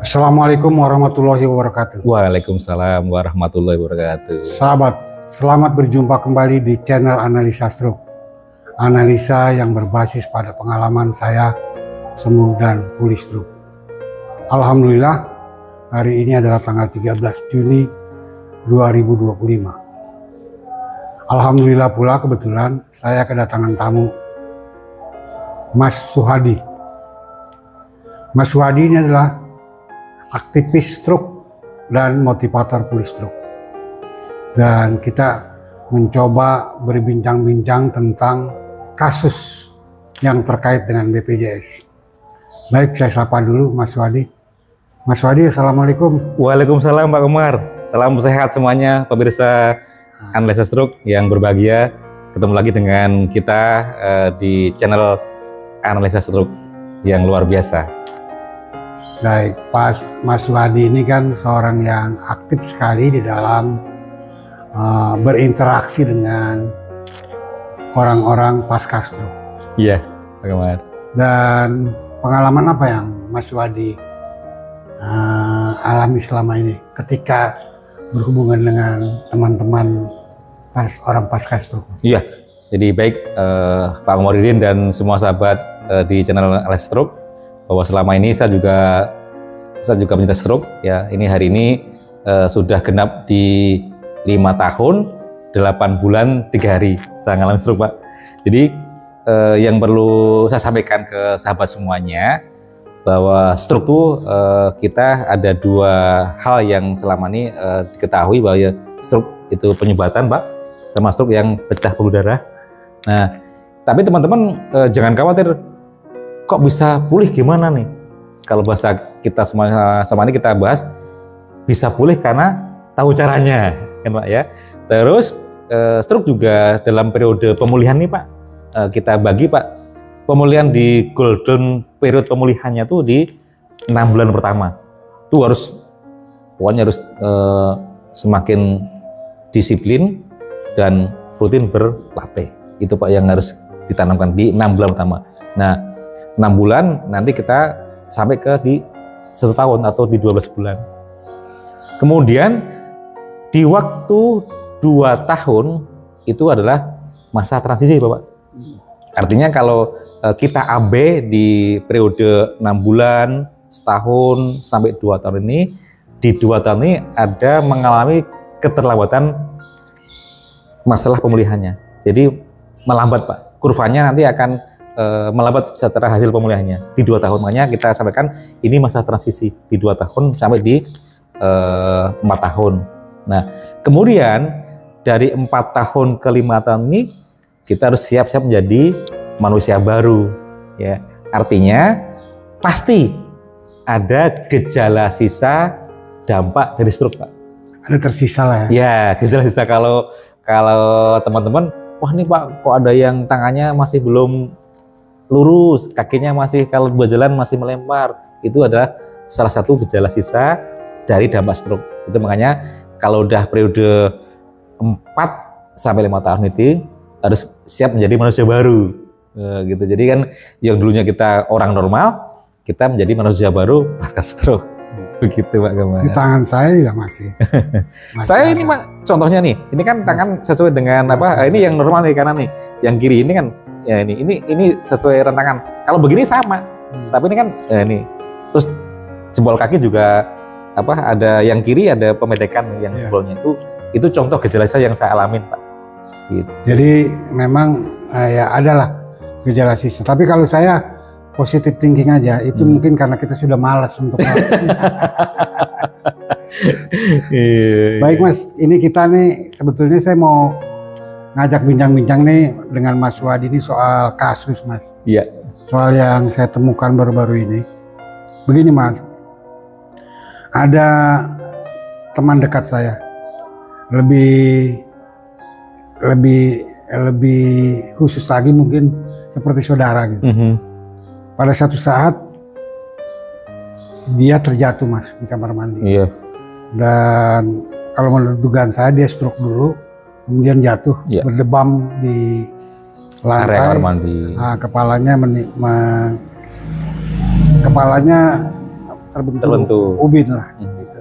Assalamualaikum warahmatullahi wabarakatuh. Waalaikumsalam warahmatullahi wabarakatuh. Sahabat, selamat berjumpa kembali di channel Analisa Stroke. Analisa yang berbasis pada pengalaman saya sembuh dan pulih stroke. Alhamdulillah, hari ini adalah tanggal 13 Juni 2025. Alhamdulillah pula kebetulan saya kedatangan tamu Mas Suhadi. Mas Suhadi ini adalah aktivis stroke dan motivator pulih stroke. Dan kita mencoba berbincang-bincang tentang kasus yang terkait dengan BPJS. Baik, saya sapa dulu Mas Suhadi. Mas Suhadi, Assalamualaikum. Waalaikumsalam Pak Umar. Salam sehat semuanya pemirsa Analisa Stroke yang berbahagia. Ketemu lagi dengan kita di channel Analisa Stroke yang luar biasa. Baik, Mas Suhadi ini kan seorang yang aktif sekali di dalam berinteraksi dengan orang-orang pasca stroke. Iya, Pak Umar. Dan pengalaman apa yang Mas Suhadi alami selama ini ketika berhubungan dengan teman-teman orang pasca stroke? Iya, jadi baik Pak Umaridin dan semua sahabat di channel Analisa Stroke, bahwa selama ini saya juga pencinta stroke ya. Ini hari ini sudah genap di 5 tahun 8 bulan 3 hari saya mengalami stroke, Pak. Jadi yang perlu saya sampaikan ke sahabat semuanya bahwa stroke itu kita ada 2 hal yang selama ini diketahui, bahwa ya, stroke itu penyumbatan, Pak, sama stroke yang pecah pembuluh darah. Nah, tapi teman-teman jangan khawatir, kok bisa pulih gimana nih? Kalau bahasa kita sama ini kita bahas bisa pulih karena tahu caranya, kan Pak ya. Terus stroke juga dalam periode pemulihan nih Pak, kita bagi Pak, pemulihan di golden period pemulihannya tuh di 6 bulan pertama. Tuh pokoknya harus semakin disiplin dan rutin berlatih. Itu Pak yang harus ditanamkan di 6 bulan pertama. Nah, 6 bulan nanti kita sampai ke di 1 tahun atau di 12 bulan. Kemudian di waktu 2 tahun itu adalah masa transisi, Bapak. Artinya kalau kita AB di periode 6 bulan, setahun sampai 2 tahun ini, di 2 tahun ini ada mengalami keterlambatan masalah pemulihannya. Jadi melambat, Pak. Kurvanya nanti akan melambat secara hasil pemulihannya di 2 tahun. Makanya kita sampaikan ini masa transisi di 2 tahun sampai di 4 tahun. Nah, kemudian dari 4 tahun ke 5 tahun ini kita harus siap-siap menjadi manusia baru, ya. Artinya pasti ada gejala sisa dampak dari stroke, Pak. Ada tersisa lah ya? Ya, gejala sisa. Kalau teman-teman, wah nih Pak, kok ada yang tangannya masih belum lurus, kakinya masih kalau buat jalan masih melempar, itu adalah salah satu gejala sisa dari dampak stroke. Itu makanya kalau udah periode 4 sampai 5 tahun itu harus siap menjadi manusia baru, gitu. Jadi kan yang dulunya kita orang normal, kita menjadi manusia baru pasca stroke. Begitu Pak Gamal. Di tangan saya juga masih saya ini Pak, contohnya nih, ini kan tangan sesuai dengan apa? Ini yang normal nih kanan nih, yang kiri ini kan ya ini sesuai rentangan. Kalau begini sama, tapi ini kan ini terus jempol kaki juga apa? Ada yang kiri ada pemedekan yang jempolnya itu contoh gejala yang saya alamin Pak. Gitu. Jadi memang ya adalah gejala sisa. Tapi kalau saya positive thinking aja, itu mungkin karena kita sudah malas untuk Baik Mas, ini kita nih sebetulnya saya mau ngajak bincang-bincang nih dengan Mas Suhadi ini soal kasus Mas. Iya. Soal yang saya temukan baru-baru ini. Begini Mas, ada teman dekat saya, lebih khusus lagi mungkin seperti saudara gitu. Pada satu saat dia terjatuh Mas di kamar mandi. Iya. Dan kalau menurut dugaan saya dia stroke dulu, kemudian jatuh berdebam di lantai. Area kamar mandi. Kepalanya terbentuk ubin lah. Gitu.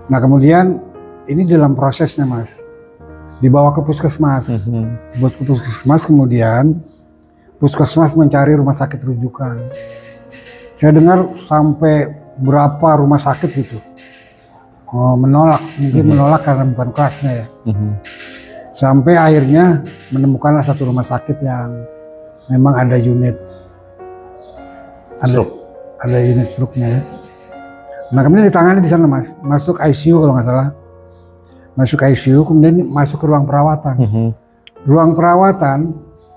Nah kemudian ini dalam prosesnya Mas, dibawa ke puskesmas. Dibawa ke puskesmas, kemudian puskesmas mencari rumah sakit rujukan. Saya dengar sampai berapa rumah sakit gitu menolak, mungkin menolak karena bukan kelasnya ya. Sampai akhirnya menemukanlah satu rumah sakit yang memang ada unit ada unit stroke-nya ya. Nah kemudian ditangani di sana Mas, masuk ICU kalau nggak salah, masuk ICU, kemudian masuk ke ruang perawatan. Ruang perawatan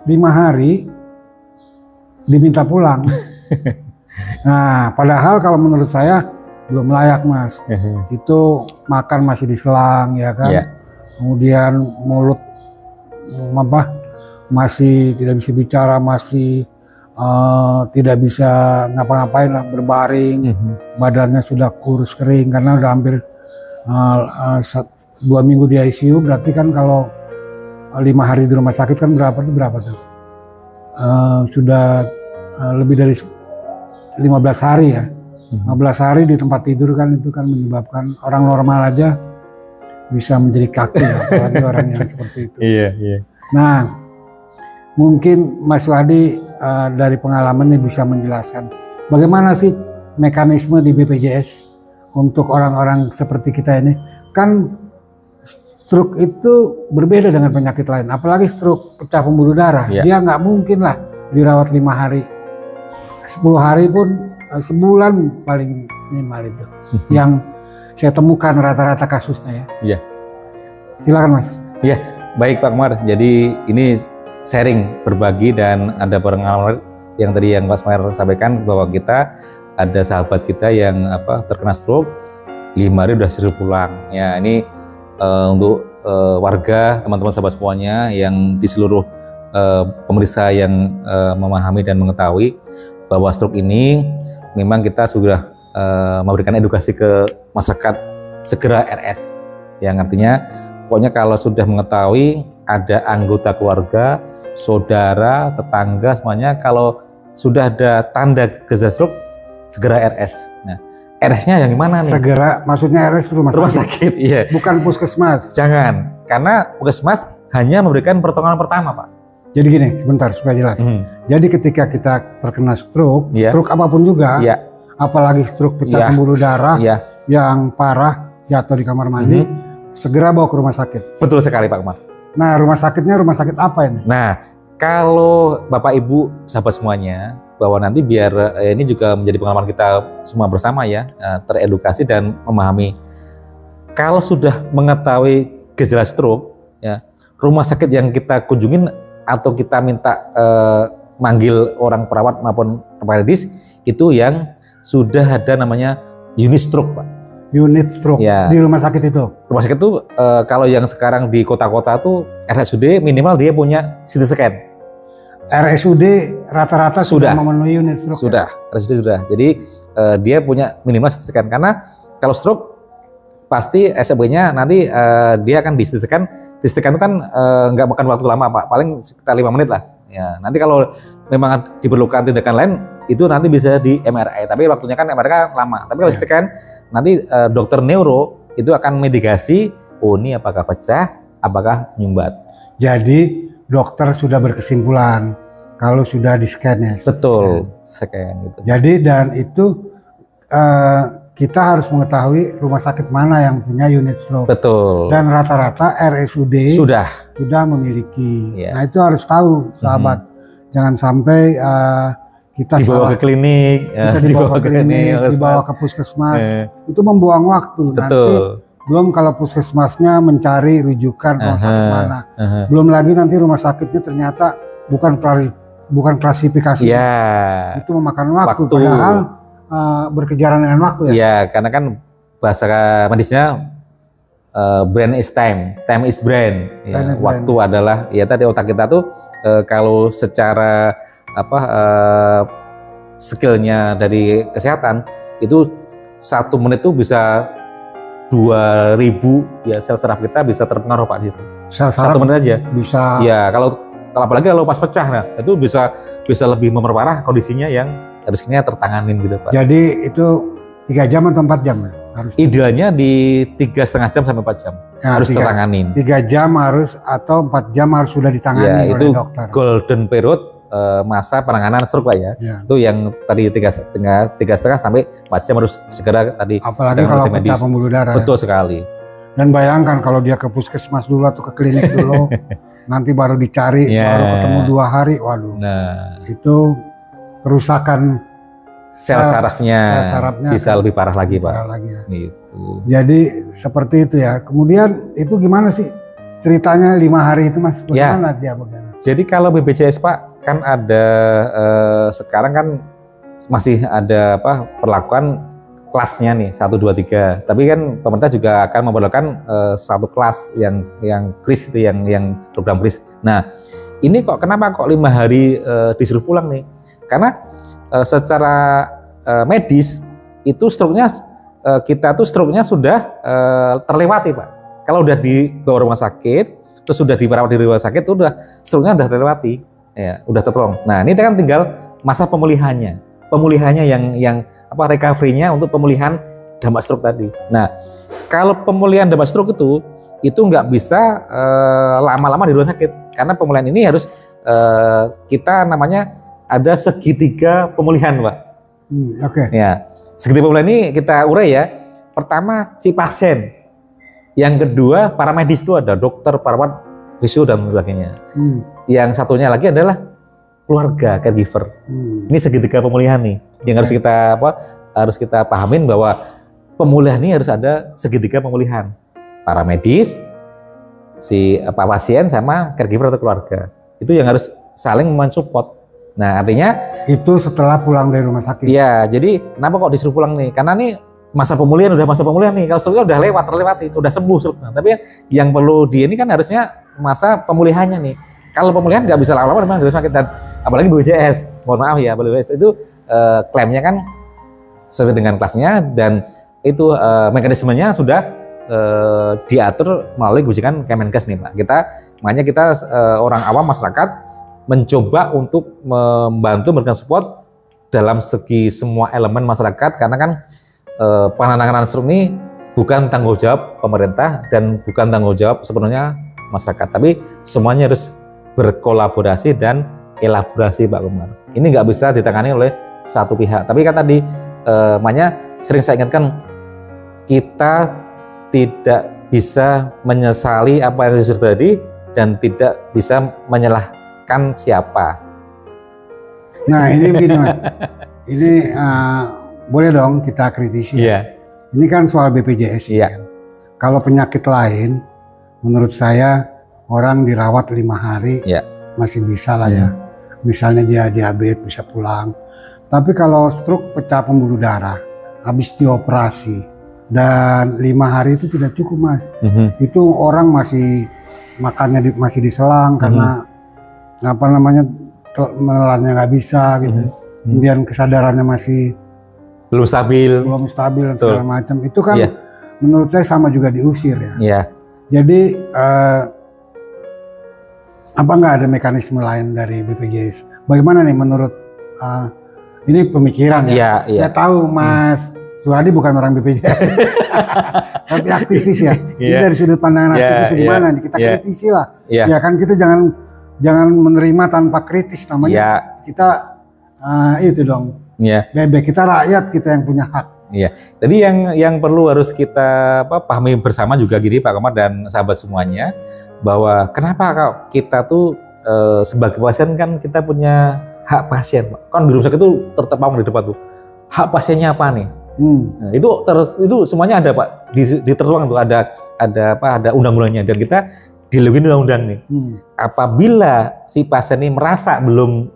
5 hari diminta pulang. Nah padahal kalau menurut saya belum layak Mas. Itu makan masih diselang ya kan, kemudian mulut masih tidak bisa bicara, masih tidak bisa ngapa-ngapain lah, berbaring, badannya sudah kurus kering karena udah hampir 2 minggu di ICU. Berarti kan kalau 5 hari di rumah sakit kan berapa tuh? Sudah lebih dari 15 hari ya. 15 hari di tempat tidur kan, itu kan menyebabkan orang normal aja bisa menjadi kaku ya, apalagi orang yang seperti itu. Iya. Nah, mungkin Mas Wadi dari pengalamannya bisa menjelaskan bagaimana sih mekanisme di BPJS untuk orang-orang seperti kita ini. Kan stroke itu berbeda dengan penyakit lain, apalagi stroke pecah pembuluh darah. Dia nggak mungkin lah dirawat 5 hari, 10 hari pun, sebulan paling minimal itu. Yang saya temukan rata-rata kasusnya ya. Silakan Mas. Baik Pak Kumar. Jadi ini sharing, berbagi, dan ada pengalaman yang tadi yang Mas Maher sampaikan bahwa kita ada sahabat kita yang terkena stroke 5 hari udah suruh pulang. Ya ini untuk warga, teman-teman sahabat semuanya yang di seluruh pemirsa yang memahami dan mengetahui bahwa stroke ini memang kita sudah memberikan edukasi ke masyarakat segera RS, yang artinya pokoknya kalau sudah mengetahui ada anggota keluarga, saudara, tetangga, semuanya kalau sudah ada tanda gejala stroke segera RS. Nah, RS-nya yang gimana nih? Segera, maksudnya RS rumah sakit, iya. Bukan puskesmas. Jangan, karena puskesmas hanya memberikan pertolongan pertama, Pak. Jadi gini, sebentar supaya jelas. Jadi ketika kita terkena stroke, stroke apapun juga, apalagi stroke pecah pembuluh darah yang parah, jatuh di kamar mandi, segera bawa ke rumah sakit. Betul sekali Pak Kumar. Nah rumah sakitnya rumah sakit apa ini? Nah kalau Bapak Ibu sahabat semuanya, bahwa nanti biar ini juga menjadi pengalaman kita semua bersama ya, teredukasi dan memahami. Kalau sudah mengetahui gejala stroke, ya, rumah sakit yang kita kunjungin atau kita minta manggil orang perawat maupun medis itu yang sudah ada namanya unit stroke Pak. Unit stroke di rumah sakit itu? Rumah sakit itu kalau yang sekarang di kota-kota tuh RSUD minimal dia punya CT scan. RSUD rata-rata sudah memenuhi unit stroke? Sudah, RSUD sudah. Jadi dia punya minimal CT scan, karena kalau stroke pasti SEB-nya nanti dia akan di CT scan. Di CT scan itu kan nggak makan waktu lama Pak, paling sekitar 5 menit lah. Ya, nanti kalau memang diperlukan tindakan lain itu nanti bisa di MRI, tapi waktunya kan MRI kan lama. Tapi kalau CT scan nanti dokter neuro itu akan mitigasi, oh ini apakah pecah, apakah nyumbat. Jadi dokter sudah berkesimpulan kalau sudah di scan ya. Betul, scan gitu. Jadi dan itu kita harus mengetahui rumah sakit mana yang punya unit stroke. Betul. Dan rata-rata RSUD sudah memiliki. Nah itu harus tahu sahabat, jangan sampai kita dibawa ke klinik, kita dibawa ke klinik, dibawa ke puskesmas, itu membuang waktu. Betul. Nanti belum kalau puskesmasnya mencari rujukan rumah sakit mana, belum lagi nanti rumah sakitnya ternyata bukan klasifikasi, itu memakan waktu. Padahal berkejaran dengan waktu ya. Iya, karena kan bahasa medisnya brain is time is brain. Ya, waktu adalah ya tadi otak kita tuh kalau secara skillnya dari kesehatan itu 1 menit tuh bisa 2000 ya sel saraf kita bisa terpengaruh Pak di situ. Sel saraf 1 menit aja bisa. Ya kalau apalagi kalau pas pecah, nah itu bisa lebih memperparah kondisinya yang harusnya tertanganin gitu Pak. Jadi itu 3 jam atau 4 jam harus? Idealnya di 3,5 jam sampai 4 jam Ya, harus tertanganin. 3 jam harus atau 4 jam harus sudah ditangani Ya, oleh itu dokter. golden period masa penanganan stroke Pak ya. Ya. Itu yang tadi 3,5 sampai 4 jam harus segera tadi. Apalagi dengan kalau tim medis. pecah pembuluh darah. Betul sekali. Dan bayangkan kalau dia ke puskesmas dulu atau ke klinik dulu, nanti baru dicari, Ya. baru ketemu 2 hari, waduh. Nah, Itu kerusakan sel sarafnya sarafnya bisa akan lebih parah lagi Pak. parah lagi ya. Gitu. Jadi seperti itu ya. Kemudian itu gimana sih ceritanya 5 hari itu Mas? Bagaimana dia bagaimana? Jadi kalau BPJS Pak kan ada sekarang kan masih ada perlakuan kelasnya nih 1, 2, 3. Tapi kan pemerintah juga akan memperlakukan satu kelas yang kris itu yang program kris. Nah ini kenapa kok 5 hari disuruh pulang nih? Karena secara medis itu stroke-nya kita tuh stroke-nya sudah terlewati Pak. Kalau udah dibawa rumah sakit, terus sudah dirawat di rumah sakit, udah stroke-nya udah terlewati, ya udah tertolong. Nah ini kan tinggal masa pemulihannya yang recovery-nya untuk pemulihan dampak stroke tadi. Nah kalau pemulihan dampak stroke itu nggak bisa lama-lama di rumah sakit, karena pemulihan ini harus kita namanya ada segitiga pemulihan Pak. Oke. Ya, segitiga pemulihan ini kita urai ya. Pertama si pasien, yang kedua para medis itu ada dokter, perawat, fisio dan sebagainya. Yang satunya lagi adalah keluarga, caregiver. Ini segitiga pemulihan nih, yang harus kita pahamin bahwa pemulihan ini harus ada segitiga pemulihan. Para medis, si pasien sama caregiver atau keluarga. Itu yang harus saling mensupport. Nah artinya itu setelah pulang dari rumah sakit. Iya, jadi kenapa kok disuruh pulang nih? Karena nih masa pemulihan nih. Kalau stroke udah terlewati, udah sembuh stroke. Tapi yang perlu ini kan harusnya masa pemulihannya nih. Kalau pemulihan nggak bisa lama-lama memang harus sakit, dan apalagi BPJS. Mohon maaf ya, BPJS itu klaimnya kan sesuai dengan kelasnya, dan itu mekanismenya sudah diatur melalui kebijakan Kemenkes nih Pak. Makanya kita orang awam masyarakat mencoba untuk membantu memberikan support dalam segi semua elemen masyarakat, karena kan penanganan stroke ini bukan tanggung jawab pemerintah dan bukan tanggung jawab sepenuhnya masyarakat, tapi semuanya harus berkolaborasi dan elaborasi Pak Komar. Ini nggak bisa ditangani oleh satu pihak. Tapi kan tadi makanya sering saya ingatkan, kita tidak bisa menyesali apa yang terjadi dan tidak bisa menyalahkan siapa. Nah ini begini Mas, ini boleh dong kita kritisi. Iya. Ini kan soal BPJS. Iya. Kan? Kalau penyakit lain, menurut saya orang dirawat 5 hari masih bisa lah ya. Misalnya dia diabetes bisa pulang. Tapi kalau stroke pecah pembuluh darah, habis dioperasi dan 5 hari itu tidak cukup Mas. Itu orang masih makannya masih diselang karena menelannya nggak bisa gitu. Kemudian kesadarannya masih belum stabil dan segala macam. Itu kan menurut saya sama juga diusir ya. Iya. Jadi apa nggak ada mekanisme lain dari BPJS? Bagaimana nih menurut ini pemikiran ya? Saya tahu Mas Suhadi bukan orang BPJS, tapi aktivis ya. Ini dari sudut pandangan aktivis gimana nih? Kita kritisi lah. Ya kan kita jangan menerima tanpa kritis namanya. Kita itu dong. Bebek kita rakyat, kita yang punya hak. Iya. Jadi yang perlu harus kita pahami bersama juga gini Pak Komar dan sahabat semuanya, bahwa kenapa kita tuh sebagai pasien kan kita punya hak pasien Pak. Kan di rumah sakit itu tertepang di depan tuh. Hak pasiennya apa nih? Nah, itu semuanya ada Pak. Ditertuang tuh ada undang-undangnya, dan kita dilindungi undang-undang nih. Apabila si pasien ini merasa belum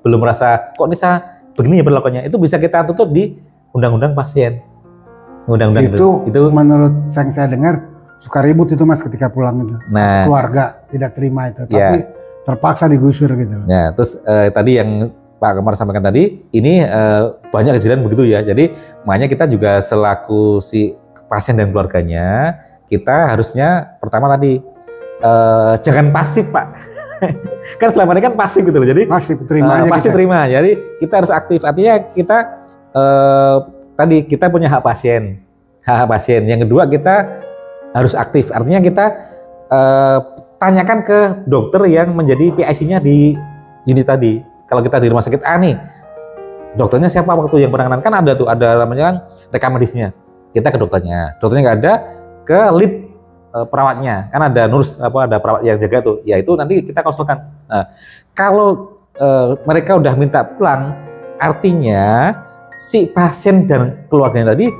merasa kok bisa begini ya berlakunya, itu bisa kita tutup di undang-undang pasien. Undang-undang itu menurut yang saya dengar suka ribut itu Mas ketika pulang itu. Nah, keluarga tidak terima itu, tapi terpaksa digusur gitu. Ya, terus tadi yang Pak Komar sampaikan tadi, ini banyak kejadian begitu ya. Jadi makanya kita juga selaku si pasien dan keluarganya, kita harusnya pertama tadi jangan pasif Pak. Kan selama ini kan pasif gitu loh. Jadi pasif terima aja. Pasif terima. Jadi kita harus aktif. Artinya kita tadi kita punya hak pasien, hak pasien. Yang kedua kita harus aktif. Artinya kita tanyakan ke dokter yang menjadi PIC-nya di unit tadi. Kalau kita di rumah sakit A nih, dokternya siapa waktu yang penanganan? Kan ada tuh, ada namanya rekam medisnya. Kita ke dokternya nggak ada, ke lead perawatnya. Kan ada nurse, ada perawat yang jaga tuh. Ya itu nanti kita konsulkan. Nah, kalau mereka udah minta pulang, artinya si pasien dan keluarganya tadi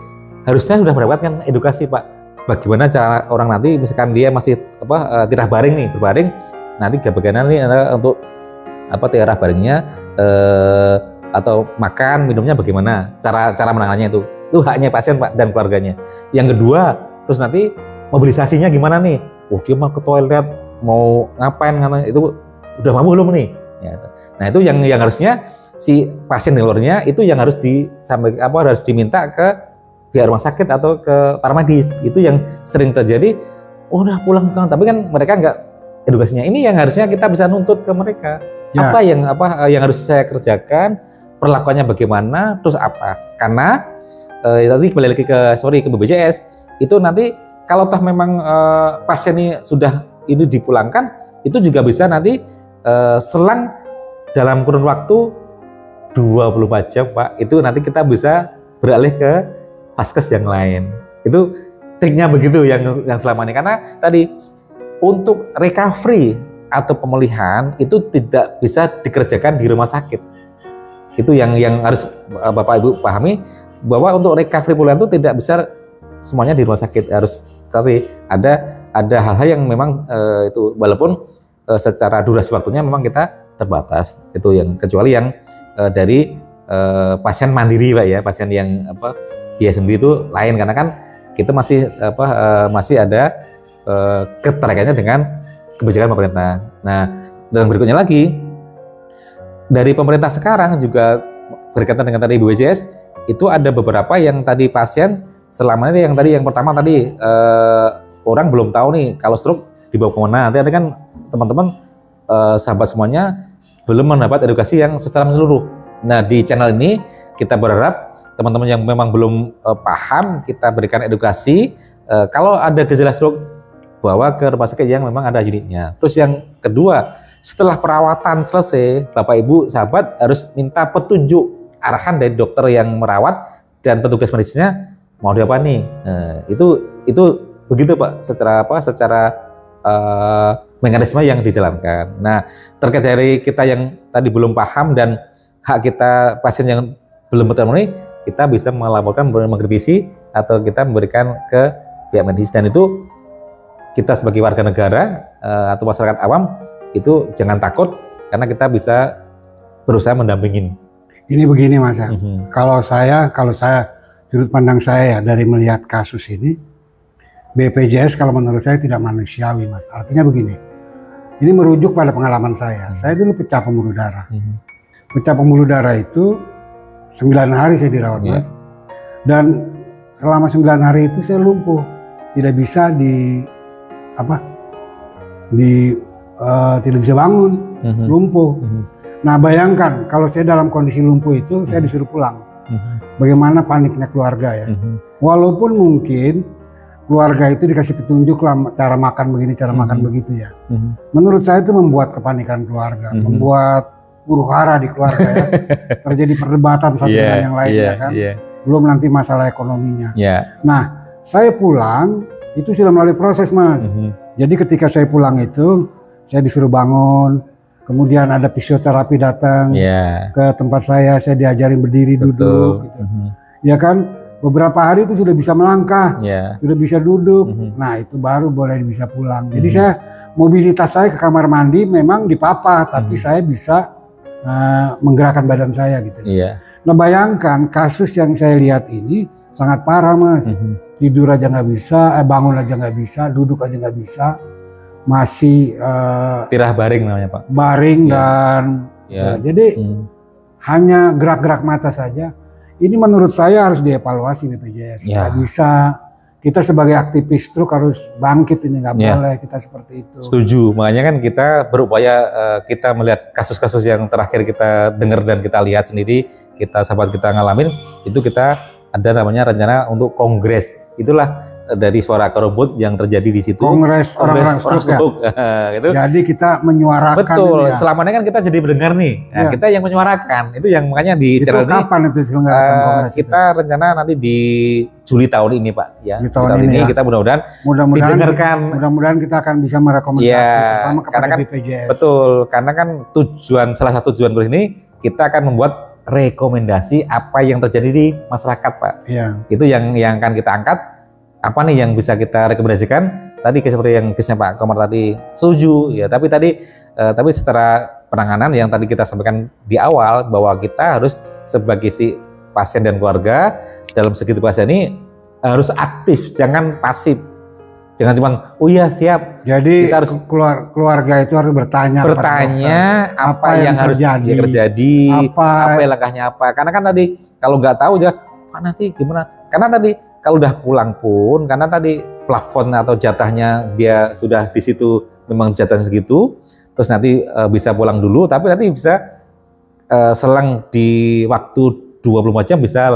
harusnya sudah mendapatkan edukasi, Pak. Bagaimana cara orang nanti, misalkan dia masih tirah baring nih, berbaring, nanti bagaimana nih untuk tirah baringnya atau makan minumnya bagaimana, cara menangannya itu haknya pasien, Pak, dan keluarganya. Yang kedua, terus nanti mobilisasinya gimana nih? Oh, dia mau ke toilet, mau ngapain, itu udah mampu belum nih? Ya. Nah itu yang harusnya si pasien di luarnya itu yang harus harus diminta ke pihak rumah sakit atau ke para medis. Itu yang sering terjadi. Oh, udah pulang, tapi kan mereka nggak edukasinya. Ini yang harusnya kita bisa nuntut ke mereka. Ya. Apa yang harus saya kerjakan, perlakuannya bagaimana, terus apa? Karena tadi kembali lagi ke BPJS itu nanti kalau toh memang pasien ini sudah dipulangkan, itu juga bisa nanti selang dalam kurun waktu 24 jam, Pak, itu nanti kita bisa beralih ke vaskes yang lain. Itu triknya begitu yang selama ini. Karena tadi untuk recovery atau pemulihan itu tidak bisa dikerjakan di rumah sakit. Itu yang harus Bapak Ibu pahami, bahwa untuk recovery pemulihan itu tidak bisa semuanya di rumah sakit. Harus tapi ada hal-hal yang memang itu walaupun secara durasi waktunya memang kita terbatas. Itu yang kecuali yang dari pasien mandiri, Pak, ya, pasien yang dia sendiri itu lain, karena kan kita masih ada keterkaitannya dengan kebijakan pemerintah. Nah, dan berikutnya lagi dari pemerintah sekarang juga berkaitan dengan tadi BPJS, itu ada beberapa yang tadi pasien selama ini yang pertama tadi orang belum tahu nih kalau stroke dibawa kemana. Nanti ada kan teman-teman sahabat semuanya belum mendapat edukasi yang secara menyeluruh. Nah, di channel ini kita berharap teman-teman yang memang belum paham, kita berikan edukasi. Kalau ada gejala stroke, bawa ke rumah sakit yang memang ada unitnya. Terus yang kedua, setelah perawatan selesai, Bapak Ibu sahabat harus minta petunjuk arahan dari dokter yang merawat dan petugas medisnya mau diapa nih. Itu begitu, Pak, secara mekanisme yang dijalankan. Nah, terkait dari kita yang tadi belum paham dan hak kita pasien yang belum terpenuhi, kita bisa melaporkan, mengkritisi, atau kita memberikan ke pihak medis. Dan itu kita sebagai warga negara atau masyarakat awam itu jangan takut, karena kita bisa berusaha mendampingin. Ini begini, Mas, ya. Kalau saya sudut pandang saya ya, dari melihat kasus ini, BPJS kalau menurut saya tidak manusiawi, Mas. Artinya begini, ini merujuk pada pengalaman saya. Saya dulu pecah pembuluh darah. Pecah pembuluh darah itu 9 hari saya dirawat, Mas. Dan selama 9 hari itu saya lumpuh, tidak bisa tidak bisa bangun, lumpuh. Nah, bayangkan kalau saya dalam kondisi lumpuh itu, saya disuruh pulang. Bagaimana paniknya keluarga, ya. Walaupun mungkin keluarga itu dikasih petunjuk lah, cara makan begini, cara makan begitu, ya. Menurut saya itu membuat kepanikan keluarga, membuat huru-hara di keluarga, ya. Terjadi perdebatan satu dengan yang lainnya, kan. Belum nanti masalah ekonominya. Nah, saya pulang itu sudah melalui proses, Mas. Jadi ketika saya pulang itu, saya disuruh bangun, kemudian ada fisioterapi datang ke tempat saya diajarin berdiri, duduk, gitu. Ya kan, beberapa hari itu sudah bisa melangkah, sudah bisa duduk. Nah, itu baru boleh bisa pulang. Jadi mobilitas saya ke kamar mandi memang dipapa, tapi saya bisa menggerakkan badan saya, gitu. Nah, bayangkan kasus yang saya lihat ini sangat parah, Mas. Tidur aja nggak bisa, bangun aja nggak bisa, duduk aja nggak bisa, masih tirah baring namanya, Pak. Baring dan jadi hanya gerak-gerak mata saja. Ini menurut saya harus dievaluasi BPJS. Nggak bisa, kita sebagai aktivis stroke harus bangkit, ini nggak boleh kita seperti itu. Setuju, makanya kan kita berupaya, kita melihat kasus-kasus yang terakhir kita dengar dan kita lihat sendiri, kita sahabat kita ngalamin, itu kita ada namanya rencana untuk kongres. Itulah dari Suara Akar Rumput yang terjadi di situ. Kongres orang-orang stroke ya. Gitu. Jadi kita menyuarakan. Betul. Ya. Selama ini kan kita jadi mendengar nih. Nah, kita yang menyuarakan. Itu yang makanya di channel ini. Kapan itu diselenggarakan kongres kita itu? rencana nanti di Juli tahun ini, Pak. Ya. Di tahun ini ya. Kita mudah-mudahan didengarkan. Mudah-mudahan kita akan bisa merekomendasi terutama kepada kan, BPJS. Betul. Karena kan salah satu tujuan ini kita akan membuat rekomendasi apa yang terjadi di masyarakat, Pak. Iya. Itu yang akan kita angkat. Apa nih yang bisa kita rekomendasikan? Tadi seperti yang kisahnya Pak Komar tadi setuju ya, tapi secara penanganan yang tadi kita sampaikan di awal bahwa kita harus sebagai si pasien dan keluarga dalam segi pasien ini harus aktif, jangan pasif. Jangan cuma oh iya siap. Jadi kita harus keluarga itu harus bertanya apa yang harus terjadi, apa langkahnya apa. Karena kan tadi kalau nggak tahu aja kan nanti gimana? Karena tadi kalau udah pulang pun, karena tadi plafon atau jatahnya dia sudah di situ memang jatahnya segitu, terus nanti bisa pulang dulu, tapi nanti bisa selang di waktu 24 jam bisa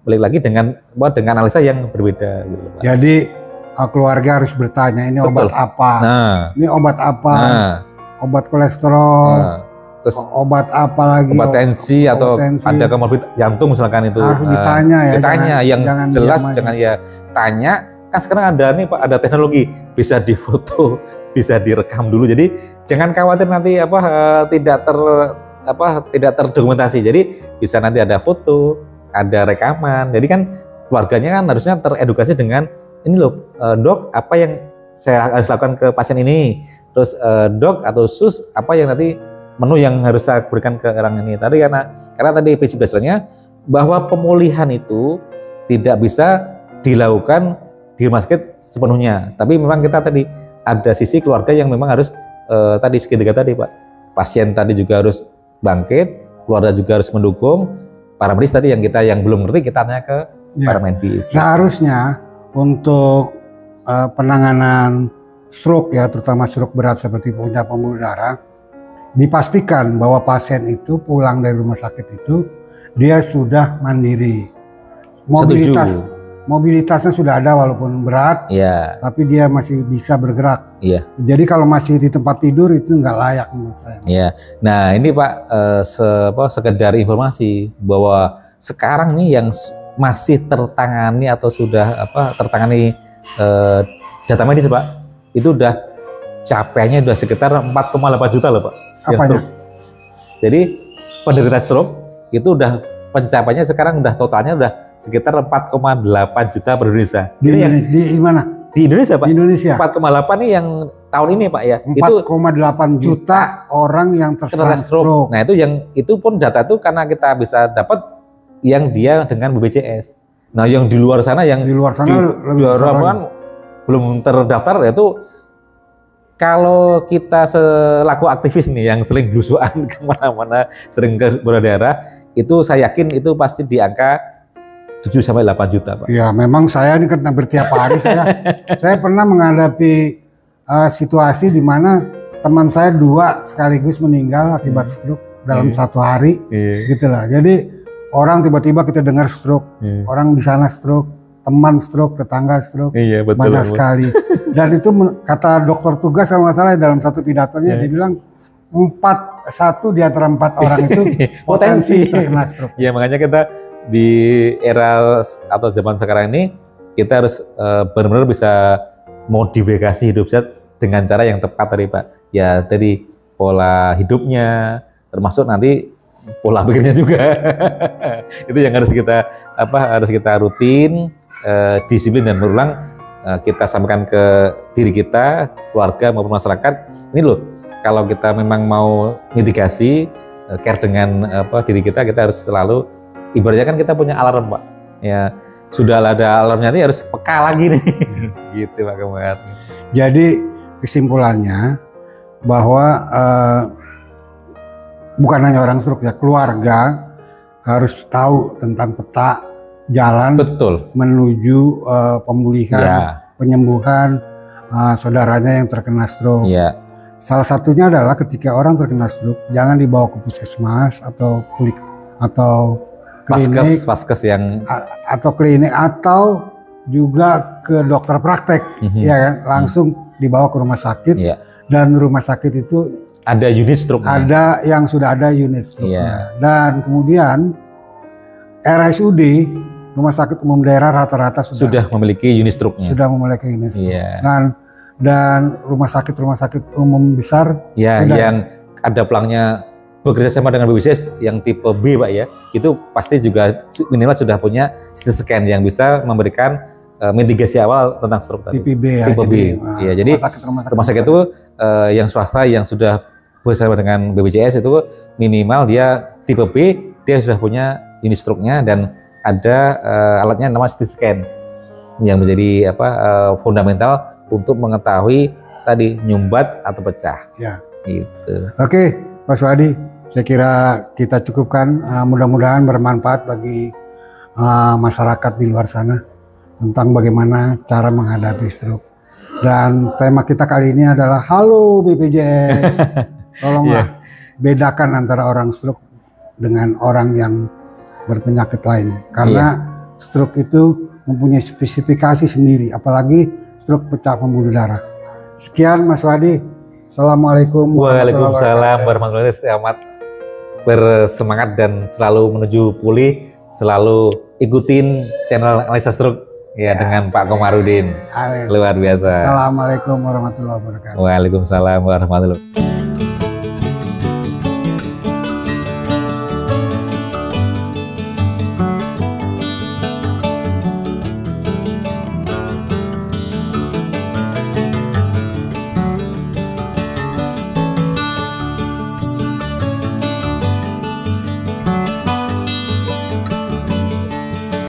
balik lagi dengan analisa yang berbeda. Gitu, Pak. Jadi keluarga harus bertanya ini obat apa, ini obat apa, obat kolesterol. Terus obat apa lagi? Obat tensi atau ada komorbid jantung misalkan itu harus ditanya ya. Ditanya yang jelas jangan ya tanya. Kan sekarang ada nih Pak, ada teknologi bisa difoto, bisa direkam dulu. Jadi jangan khawatir nanti tidak terdokumentasi. Jadi bisa nanti ada foto, ada rekaman. Jadi kan keluarganya kan harusnya teredukasi dengan ini loh, dok apa yang saya harus lakukan ke pasien ini. Terus dok atau sus apa yang nanti menu yang harus saya berikan ke orang ini tadi karena tadi prinsip dasarnya bahwa pemulihan itu tidak bisa dilakukan di rumah sakit sepenuhnya, tapi memang kita tadi ada sisi keluarga yang memang harus tadi segitiga tadi Pak, pasien tadi juga harus bangkit, keluarga juga harus mendukung, para medis tadi yang belum ngerti kita tanya ke para medis. Seharusnya untuk penanganan stroke ya, terutama stroke berat seperti punya pembuluh darah, dipastikan bahwa pasien itu pulang dari rumah sakit itu dia sudah mandiri, mobilitasnya sudah ada walaupun berat, tapi dia masih bisa bergerak. Jadi kalau masih di tempat tidur itu nggak layak menurut saya. Nah ini Pak sekedar informasi bahwa sekarang nih yang masih tertangani atau sudah tertangani data medis Pak itu udah capaiannya udah sekitar 4,8 juta loh Pak. Apanya? Jadi penderita stroke itu udah pencapaiannya sekarang udah totalnya udah sekitar 4,8 juta per Indonesia. Di mana? Di Indonesia Pak. Di Indonesia. 4,8 nih yang tahun ini Pak ya. 4,8 juta orang yang terserang stroke. Nah itu pun data itu karena kita bisa dapat yang dia dengan BPJS. Nah yang di luar sana lebih belum terdaftar yaitu kalau kita selaku aktivis nih yang sering belusuan kemana-mana, sering ke berdaerah, itu saya yakin itu pasti di angka 7-8 juta Pak. Ya memang saya ini kan hampir tiap hari saya pernah menghadapi situasi di mana teman saya 2 sekaligus meninggal akibat stroke dalam 1 hari, gitulah. Jadi orang tiba-tiba kita dengar stroke, orang di sana stroke, teman stroke, tetangga stroke, banyak sekali. Dan itu kata dokter tugas kalau nggak salah dalam satu pidatonya dia bilang 1 di antara 4 orang itu potensi terkena stroke. Ya makanya kita di era atau zaman sekarang ini kita harus benar-benar bisa modifikasi hidup sehat dengan cara yang tepat tadi Pak. Ya tadi pola hidupnya termasuk nanti pola pikirnya juga. Itu yang harus kita rutin, disiplin dan berulang kita sampaikan ke diri kita, keluarga maupun masyarakat. Ini loh, kalau kita memang mau mitigasi, care dengan diri kita harus selalu, ibaratnya kan kita punya alarm Pak. Ya sudah ada alarmnya ini harus peka lagi nih. Gitu Pak Komar. Jadi kesimpulannya bahwa bukan hanya orang stroke ya, keluarga harus tahu tentang peta jalan menuju pemulihan, penyembuhan saudaranya yang terkena stroke. Salah satunya adalah ketika orang terkena stroke, jangan dibawa ke puskesmas atau klinik vaskes yang atau klinik atau juga ke dokter praktek, ya kan, langsung dibawa ke rumah sakit. Dan rumah sakit itu ada unit stroke, ada yang sudah ada unit stroke-nya. Dan kemudian RSUD rumah sakit umum daerah rata-rata sudah memiliki unit stroke-nya. Sudah memiliki unit stroke. Dan rumah sakit umum besar yang ada pelangnya bekerja sama dengan BPJS yang tipe B, Pak ya, itu pasti juga minimal sudah punya CT scan yang bisa memberikan mitigasi awal tentang stroke tadi. Tipe B ya. Tipe B. Iya, jadi rumah sakit itu yang swasta yang sudah bersama dengan BPJS itu minimal dia tipe B, dia sudah punya unit stroke-nya dan ada alatnya namanya CT scan yang menjadi fundamental untuk mengetahui tadi nyumbat atau pecah. Ya. Gitu. Oke, Pak Suhadi, saya kira kita cukupkan. Mudah-mudahan bermanfaat bagi masyarakat di luar sana tentang bagaimana cara menghadapi stroke. Dan tema kita kali ini adalah halo BPJS. Tolonglah bedakan antara orang stroke dengan orang yang berpenyakit lain. Karena stroke itu mempunyai spesifikasi sendiri, apalagi stroke pecah pembuluh darah. Sekian Mas Wadi. Assalamualaikum Waalaikumsalam warahmatullahi wabarakatuh. Bersemangat dan selalu menuju pulih, selalu ikutin channel Analisa Stroke dengan Pak Komarudin. Amin. Luar biasa. Assalamualaikum warahmatullahi wabarakatuh. Waalaikumsalam warahmatullahi wabarakatuh.